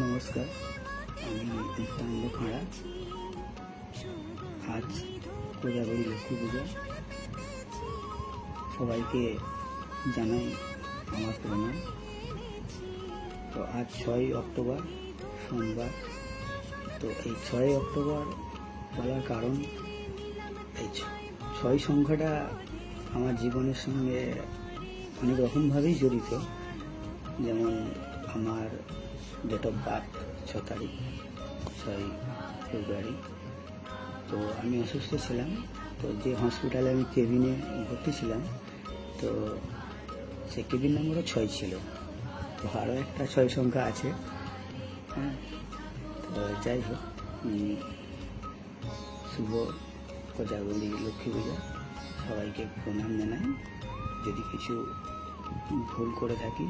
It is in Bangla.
নমস্কার, আমি নিত্যানন্দ খাঁড়া। আজ কোজাগরী লক্ষ্মী পূজা। সবাইকে জানাই আমার প্রণাম। তো আজ 6 অক্টোবর সোমবার। তো এই 6 অক্টোবর বলার কারণ, এই 6 সংখ্যাটা আমার জীবনের সঙ্গে অনেক রকমভাবেই জড়িত। যেমন আমার ডেট অফ বার্থ 6 তারিখ 6 ফেব্রুয়ারি। তো আমি অসুস্থ ছিলাম, তো যে হসপিটালে আমি কেবিনে ভর্তি ছিলাম, তো সে কেবিন নম্বরও 6 ছিল। তো আরও একটা 6 সংখ্যা আছে। হ্যাঁ, তো যাই হোক, শুভ কোজাগরী লক্ষ্মী পূজা। সবাইকে প্রণাম জানাই। যদি কিছু ভুল করে থাকি